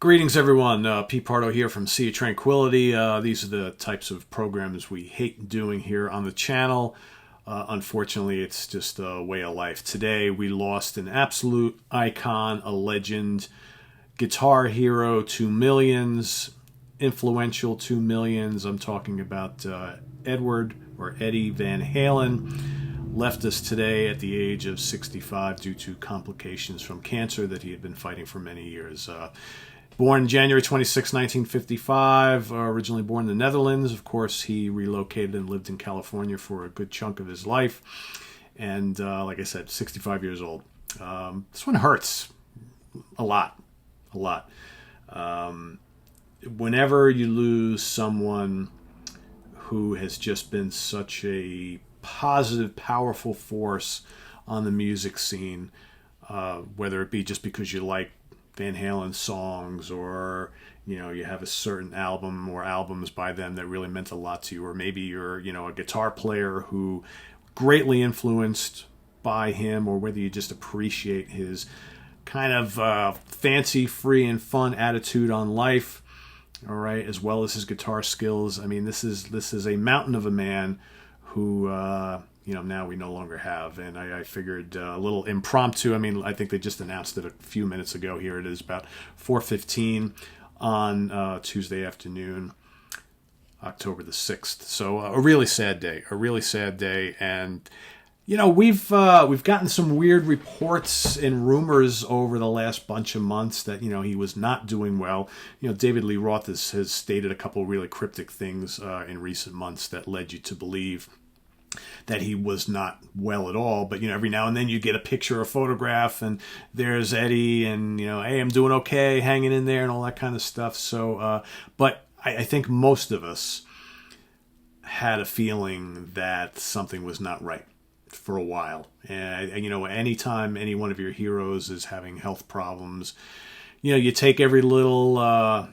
Greetings, everyone. Pete Pardo here from Sea of Tranquility. These are the types of programs we hate doing here on the channel. Unfortunately, it's just a way of life. Today, we lost an absolute icon, a legend, guitar hero to millions, influential to millions. I'm talking about Edward or Eddie Van Halen. Left us today at the age of 65 due to complications from cancer that he had been fighting for many years. Born January 26, 1955, originally born in the Netherlands. Of course, he relocated and lived in California for a good chunk of his life. And like I said, 65 years old. This one hurts a lot. Whenever you lose someone who has just been such a positive, powerful force on the music scene, whether it be just because you like Van Halen songs, or you have a certain album or albums by them that really meant a lot to you, or maybe you're a guitar player who greatly influenced by him, or whether you just appreciate his kind of fancy, free, and fun attitude on life, all right, as well as his guitar skills. I mean, this is a mountain of a man who now we no longer have. And I figured a little impromptu. I mean, I think they just announced it a few minutes ago. Here it is, about 4:15 on Tuesday afternoon, October the 6th. So a really sad day, and we've gotten some weird reports and rumors over the last bunch of months that he was not doing well. David Lee Roth has stated a couple of really cryptic things in recent months that led you to believe that he was not well at all. But every now and then you get a picture or photograph, and there's Eddie, and hey, I'm doing okay, hanging in there, and all that kind of stuff. So but I think most of us had a feeling that something was not right for a while. And anytime any one of your heroes is having health problems, you take every little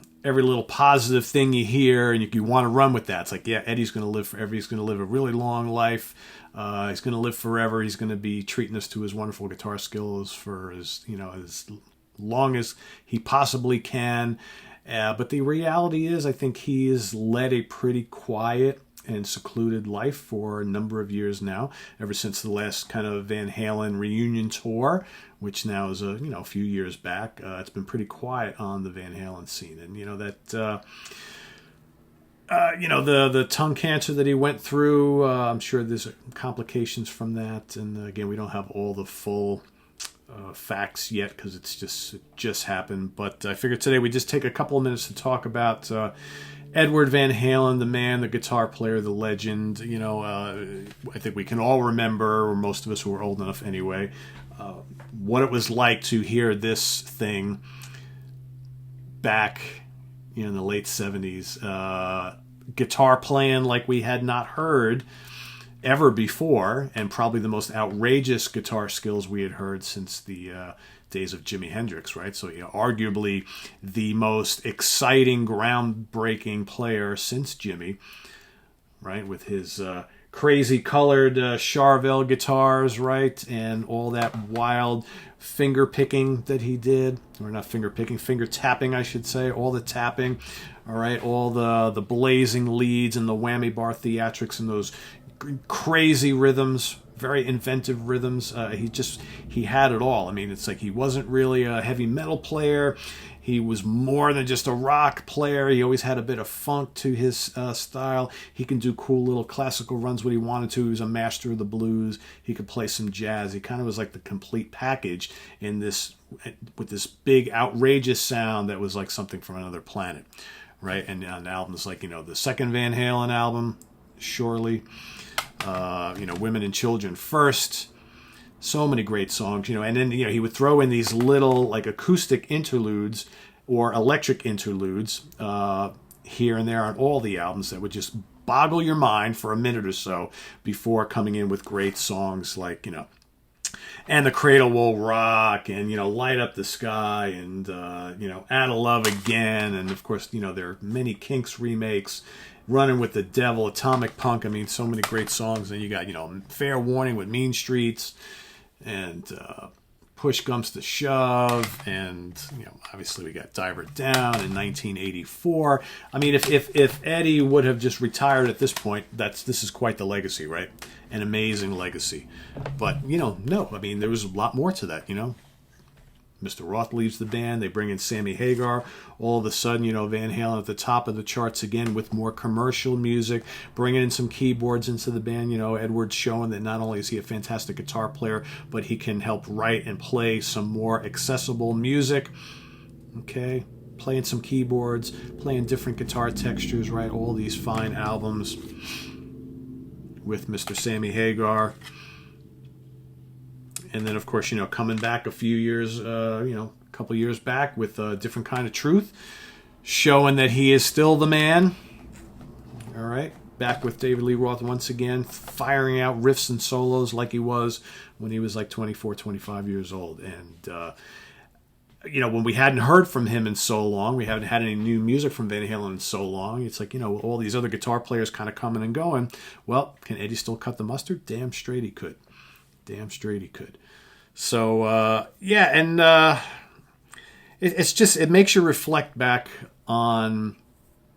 positive thing you hear, and you want to run with that. It's like, yeah, Eddie's going to live forever. He's going to live a really long life. He's going to live forever. He's going to be treating us to his wonderful guitar skills for as long as he possibly can. But the reality is, I think he has led a pretty quiet and secluded life for a number of years now, ever since the last kind of Van Halen reunion tour, which now is a few years back. It's been pretty quiet on the Van Halen scene, and the tongue cancer that he went through. I'm sure there's complications from that, and again, we don't have all the full facts yet because it just happened. But I figured today we'd just take a couple of minutes to talk about Edward Van Halen, the man, the guitar player, the legend. I think we can all remember, or most of us who are old enough anyway, what it was like to hear this thing back in the late 70s. Guitar playing like we had not heard ever before, and probably the most outrageous guitar skills we had heard since the days of Jimi Hendrix, right? So arguably the most exciting, groundbreaking player since Jimi, right? With his crazy colored Charvel guitars, right? And all that wild finger picking that he did, or not finger picking, finger tapping, I should say, all the tapping, all right? All the blazing leads and the whammy bar theatrics and those crazy rhythms, very inventive rhythms. He had it all. I mean, it's like he wasn't really a heavy metal player. He was more than just a rock player. He always had a bit of funk to his style. He can do cool little classical runs when he wanted to. He was a master of the blues. He could play some jazz. He kind of was like the complete package with this big, outrageous sound that was like something from another planet, right? And on albums like, the second Van Halen album, Surely, Women and Children First, so many great songs, and then, he would throw in these little like acoustic interludes or electric interludes here and there on all the albums that would just boggle your mind for a minute or so before coming in with great songs like, And the Cradle Will Rock, and, Light Up the Sky, and, Out of Love Again, and of course, there are many Kinks remakes, Running with the Devil, Atomic Punk. I mean, so many great songs. And you got, Fair Warning with Mean Streets, and push comes to shove, and obviously we got Diver Down in 1984. I mean, if Eddie would have just retired at this point, this is quite the legacy, right? An amazing legacy. But no, I mean, there was a lot more to that. Mr. Roth leaves the band. They bring in Sammy Hagar. All of a sudden, Van Halen at the top of the charts again with more commercial music, bringing in some keyboards into the band. Edward's showing that not only is he a fantastic guitar player, but he can help write and play some more accessible music. Okay, playing some keyboards, playing different guitar textures, right? All these fine albums with Mr. Sammy Hagar. And then, of course, coming back a few years, a couple years back with a different kind of truth, showing that he is still the man. All right. Back with David Lee Roth once again, firing out riffs and solos like he was when he was like 24, 25 years old. And, when we hadn't heard from him in so long, we haven't had any new music from Van Halen in so long, it's like, all these other guitar players kind of coming and going. Well, can Eddie still cut the mustard? Damn straight he could. Damn straight he could. So, it's just, it makes you reflect back on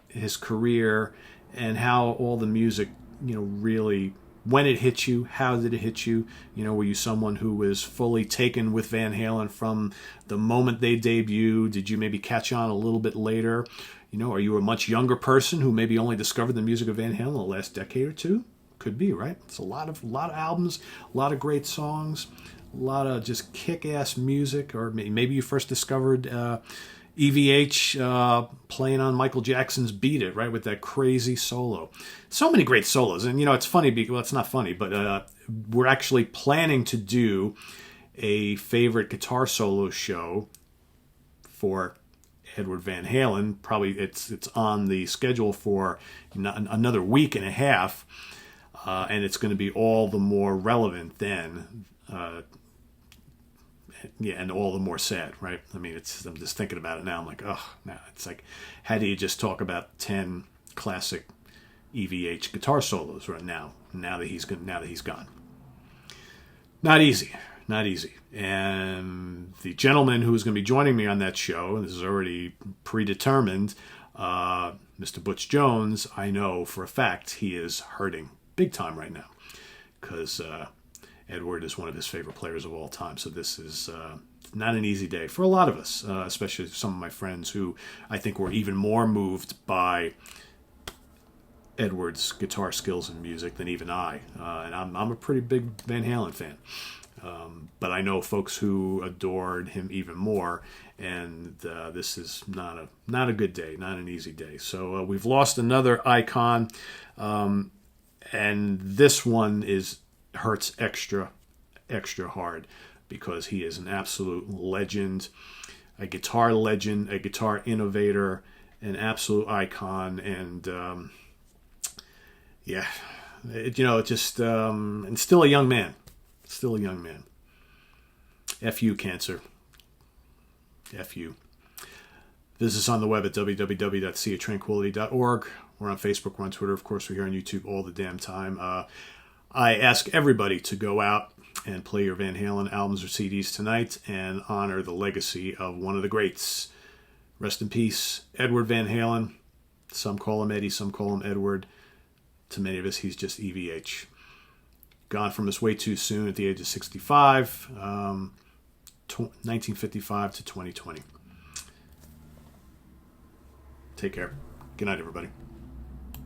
his career and how all the music, really, when it hit you, how did it hit you? Were you someone who was fully taken with Van Halen from the moment they debuted? Did you maybe catch on a little bit later? Are you a much younger person who maybe only discovered the music of Van Halen in the last decade or two? Could be, right? It's a lot of albums, a lot of great songs, a lot of just kick-ass music. Or maybe you first discovered EVH playing on Michael Jackson's "Beat It," right, with that crazy solo. So many great solos, and it's funny because, well, it's not funny, but we're actually planning to do a favorite guitar solo show for Edward Van Halen. Probably it's on the schedule for another week and a half. And it's going to be all the more relevant then, and all the more sad, right? I mean, I'm just thinking about it now. I'm like, oh, no, it's like, how do you just talk about 10 classic EVH guitar solos right now? Now that he's gone, not easy. And the gentleman who's going to be joining me on that show, and this is already predetermined, Mr. Butch Jones, I know for a fact he is hurting big time right now, because Edward is one of his favorite players of all time. So this is not an easy day for a lot of us, especially some of my friends who I think were even more moved by Edward's guitar skills and music than even I. And I'm a pretty big Van Halen fan. But I know folks who adored him even more, and this is not a good day, not an easy day. So we've lost another icon. And this one hurts extra hard because he is an absolute legend, a guitar innovator, an absolute icon, and and still a young man. F you, cancer. F you. Visit us on the web at www.seatranquility.org. We're on Facebook, we're on Twitter, of course, we're here on YouTube all the damn time. I ask everybody to go out and play your Van Halen albums or CDs tonight and honor the legacy of one of the greats. Rest in peace, Edward Van Halen. Some call him Eddie, some call him Edward. To many of us, he's just EVH. Gone from us way too soon at the age of 65, 1955 to 2020. Take care. Good night, everybody.